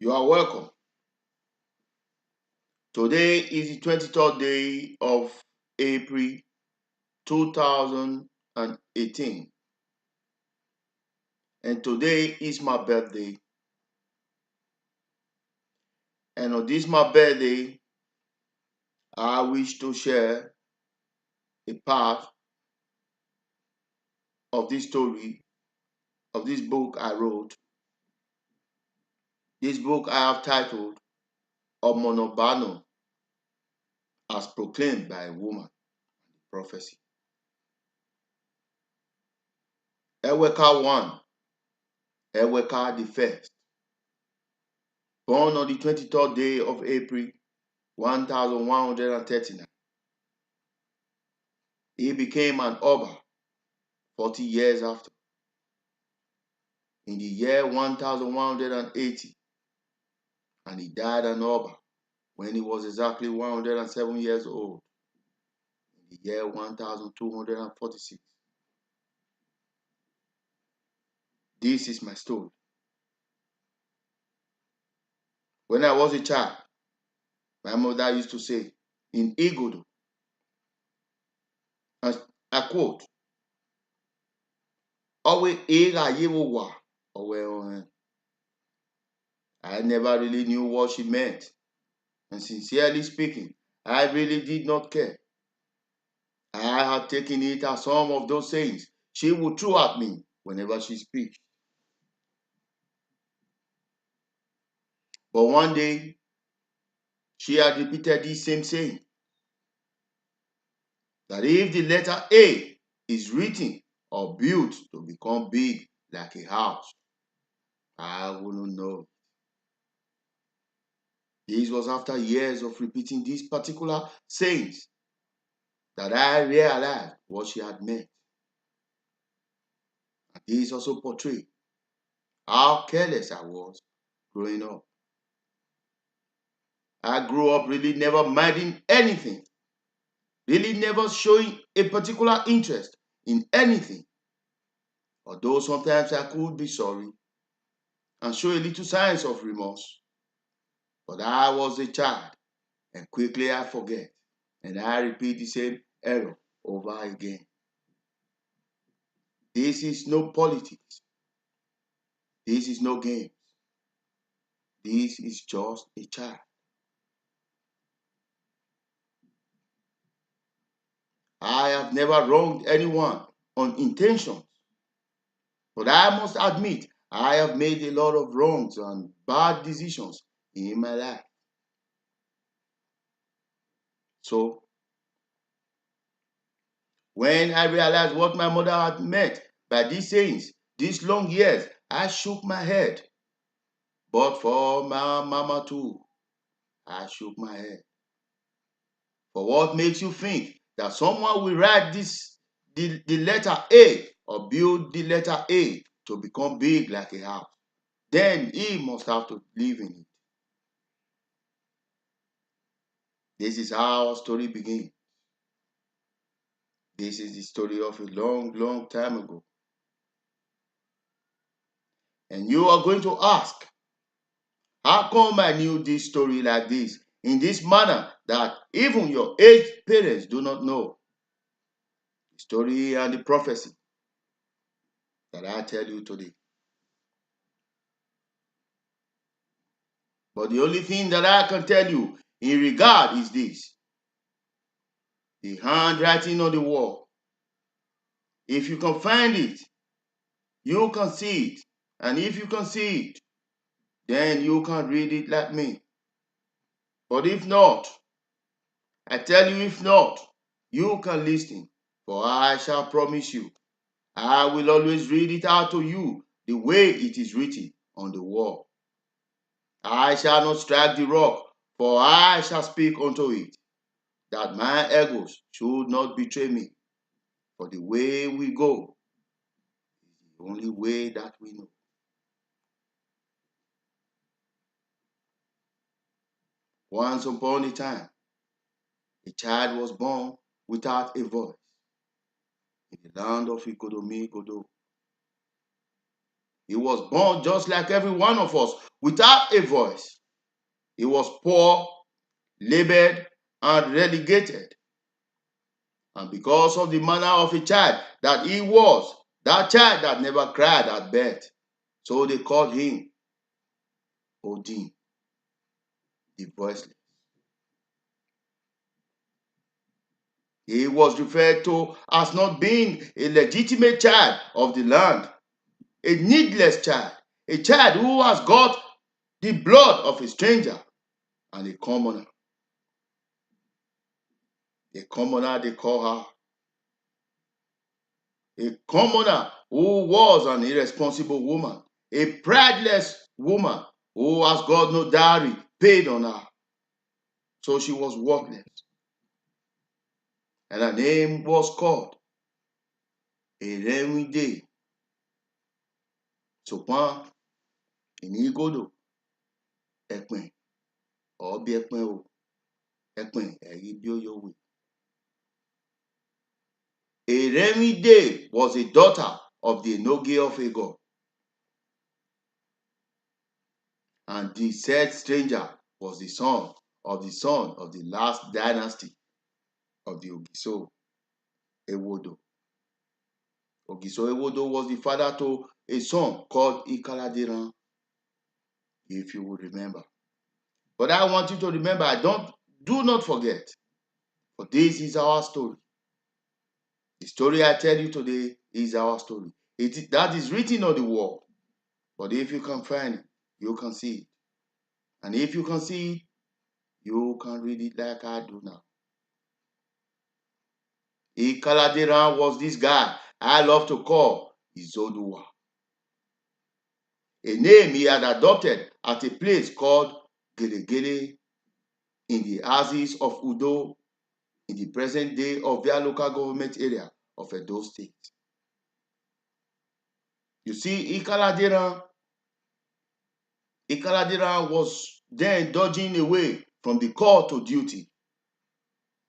You are welcome. Today is the 23rd day of April 2018, and today is my birthday. And on this my birthday, I wish to share a part of this story of this book I wrote. This book I have titled OMON'OBA, as proclaimed by a woman, prophecy. Eweka I, Eweka I, born on the 23rd day of April 1139. He became an Oba 40 years after, in the year 1180, and he died an Oba when he was exactly 107 years old, in the year 1246. This is my story. When I was a child, my mother used to say in Igodo, and I quote, "Owe ghaye-vbe, Owen." I never really knew what she meant, and sincerely speaking, I really did not care. I had taken it as some of those sayings she would throw at me whenever she speaks. But one day, she had repeated this same saying, that if the letter A is written or built to become big like a house, I wouldn't know. This was after years of repeating these particular sayings that I realized what she had meant. And this also portrayed how careless I was growing up. I grew up really never minding anything, really never showing a particular interest in anything. Although sometimes I could be sorry and show a little signs of remorse. But I was a child, and quickly I forget, and I repeat the same error over again. This is no politics. This is no game. This is just a child. I have never wronged anyone on intention, but I must admit I have made a lot of wrongs and bad decisions in my life. So, when I realized what my mother had meant by these sayings, these long years, I shook my head. But for my mama too, I shook my head. For what makes you think that someone will write the letter A or build the letter A to become big like a house? Then he must have to live in it. This is how our story begins. This is the story of a long, long time ago. And you are going to ask, how come I knew this story like this, in this manner that even your aged parents do not know? The story and the prophecy that I tell you today. But the only thing that I can tell you in regard is this: the handwriting on the wall. If you can find it, you can see it. And if you can see it, then you can read it like me. But if not, I tell you, if not, you can listen. For I shall promise you, I will always read it out to you the way it is written on the wall. I shall not strike the rock, for I shall speak unto it, that my egos should not betray me. For the way we go is the only way that we know. Once upon a time, a child was born without a voice in the land of Ikodomi Godo. He was born just like every one of us without a voice. He was poor, labeled, and relegated. And because of the manner of a child that he was, that child that never cried at birth, so they called him Odin, the voiceless. He was referred to as not being a legitimate child of the land, a needless child, a child who has got the blood of a stranger, and a commoner. A commoner, they call her. A commoner who was an irresponsible woman, a prideless woman who has got no dowry paid on her. So she was worthless. And her name was called Eweka I. Sopan inigodo ekpen obi ekpen o ekpen eri bi oyowe. Eweka I was a daughter of the Enoge of Agor. And the said stranger was the son of the last dynasty of the Ogiso Ewodo. Ogiso Ewodo was the father to a son called Ikaladeran, if you would remember. But I want you to remember, do not forget, for this is our story. The story I tell you today is our story. That is written on the wall. But if you can find it, you can see it. And if you can see it, you can read it like I do now. Ikaladeran was this guy I love to call Izoduwa, a name he had adopted at a place called Ghaye-vbe in the Axis of Udo in the present day of their local government area of Edo State. You see, Ikaladeran was then dodging away from the call to duty,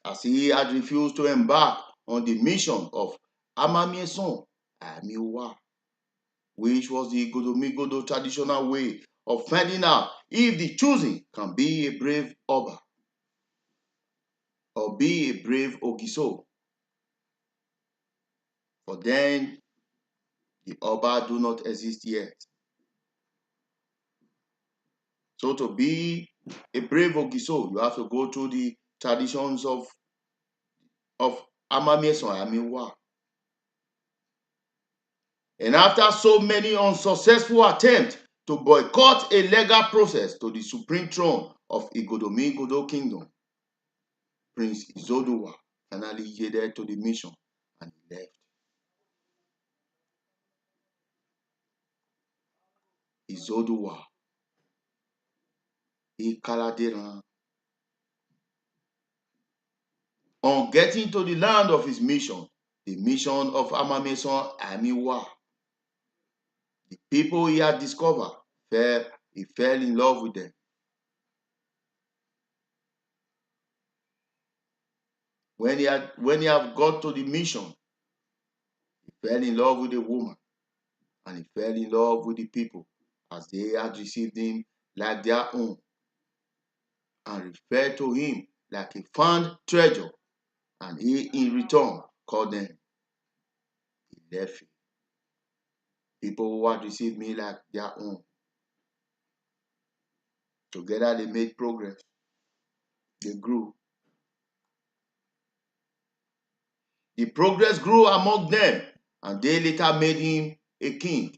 as he had refused to embark on the mission of Amamieson Amiwa, which was the Godomigodo traditional way of finding out if the choosing can be a brave Oba or be a brave Ogiso. For then, the Oba do not exist yet. So to be a brave Ogiso, you have to go through the traditions of Amamieson Amiwa. And after so many unsuccessful attempts to boycott a legal process to the supreme throne of Igodomigodo Kingdom, Prince Izoduwa finally yielded to the mission and he left. Izoduwa, Ikaladeran. On getting to the land of his mission, the mission of Amamieson Amiwa, the people he had discovered, he fell in love with them. When he had got to the mission, he fell in love with the woman, and he fell in love with the people as they had received him like their own, and referred to him like a found treasure, and he in return called them Ilefe. People who had received me like their own. Together they made progress. They grew. The progress grew among them, and they later made him a king.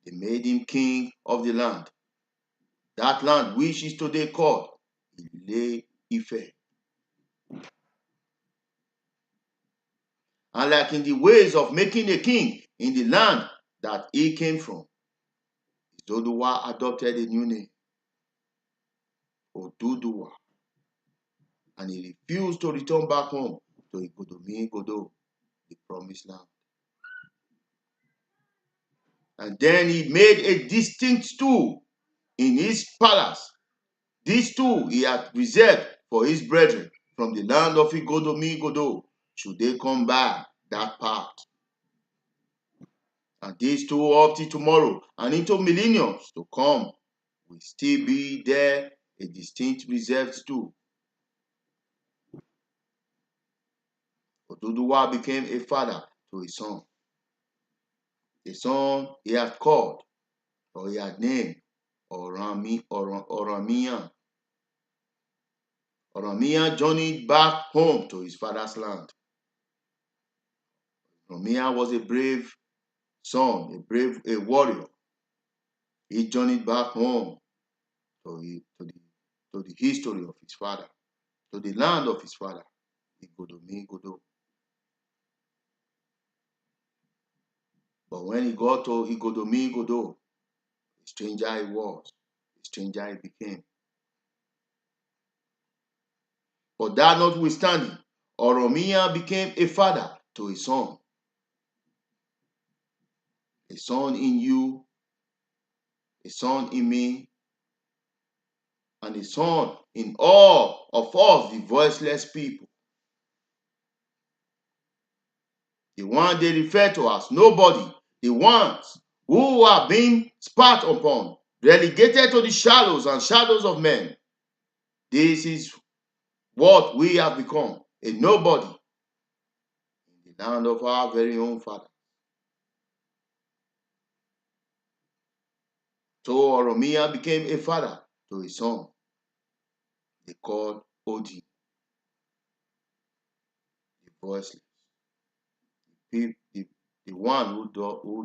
They made him king of the land. That land which is today called Ile-Ife. And like in the ways of making a king in the land that he came from, Izoduwa adopted a new name, Oduduwa, and he refused to return back home to Igodomigodo, the promised land. And then he made a distinct stool in his palace. This stool he had reserved for his brethren from the land of Igodomigodo, should they come by that path. And this too up till tomorrow and into millenniums to come will still be there, a distinct reserve too. Oduduwa became a father to his son. The son he had called, or he had named, Oromia. Oromia journeyed back home to his father's land. Oromia was a brave son, a warrior. He journeyed back home to the history of his father, to the land of his father, Igodo. But when he got to Igodo, a stranger he was, a stranger he became. But that notwithstanding, Oromia became a father to his son. A son in you, a son in me, and a son in all of us, the voiceless people. The one they refer to as nobody, the ones who are being spat upon, relegated to the shallows and shadows of men. This is what we have become, a nobody in the land of our very own father. So Oromia became a father to his son. They called Odi, the voiceless, the one who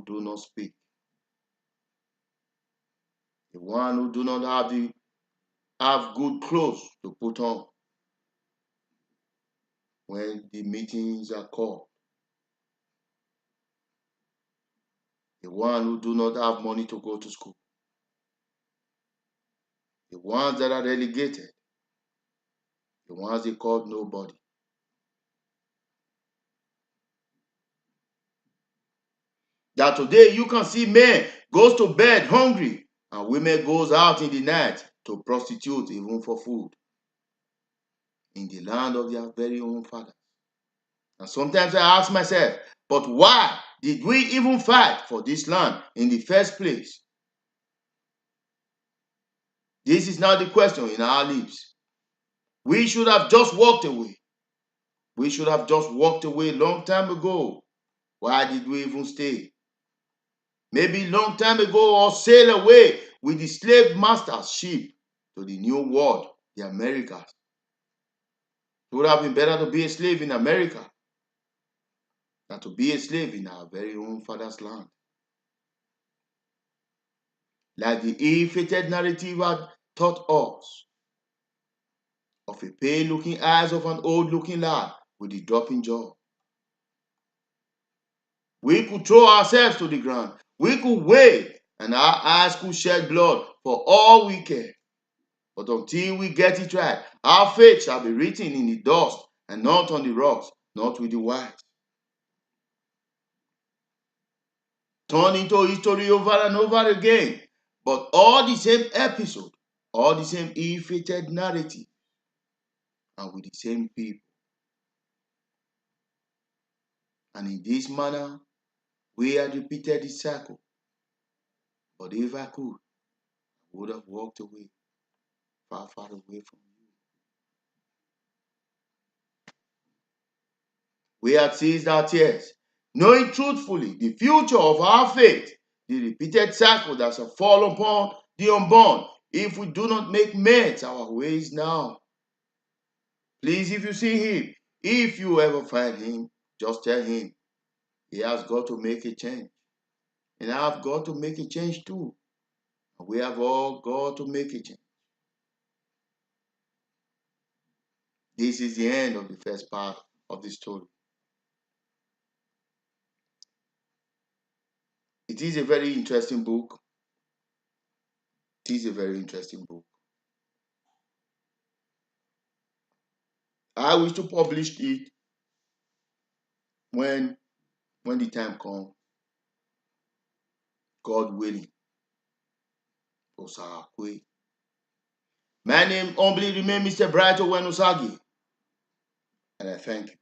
do not speak, the one who do not have good clothes to put on when the meetings are called, the one who do not have money to go to school, the ones that are relegated, the ones they called nobody. That today you can see men goes to bed hungry and women goes out in the night to prostitute even for food in the land of their very own fathers. And sometimes I ask myself, but why did we even fight for this land in the first place? This is now the question in our lips. We should have just walked away. We should have just walked away long time ago. Why did we even stay? Maybe long time ago or sail away with the slave master's ship to the new world, the Americas. It would have been better to be a slave in America than to be a slave in our very own father's land. Like the ill-fated narrative had taught us of a pale-looking eyes of an old-looking lad with a dropping jaw. We could throw ourselves to the ground. We could wave, and our eyes could shed blood for all we care. But until we get it right, our fate shall be written in the dust and not on the rocks, not with the white. Turn into history over and over again, but all the same episode, all the same ill-fated narrative, and with the same people. And in this manner, we had repeated the cycle. But if I could, I would have walked away, far, far away from you. We had ceased our tears, knowing truthfully the future of our fate, the repeated cycle that shall fall upon the unborn if we do not make mends our ways now. Please, if you see him, if you ever find him, just tell him he has got to make a change. And I have got to make a change too. And we have all got to make a change. This is the end of the first part of the story. It is a very interesting book. It is a very interesting book. I wish to publish it when the time comes. God willing. Osakwe. My name humbly remains Mr. Bright Owen Osagie. And I thank you.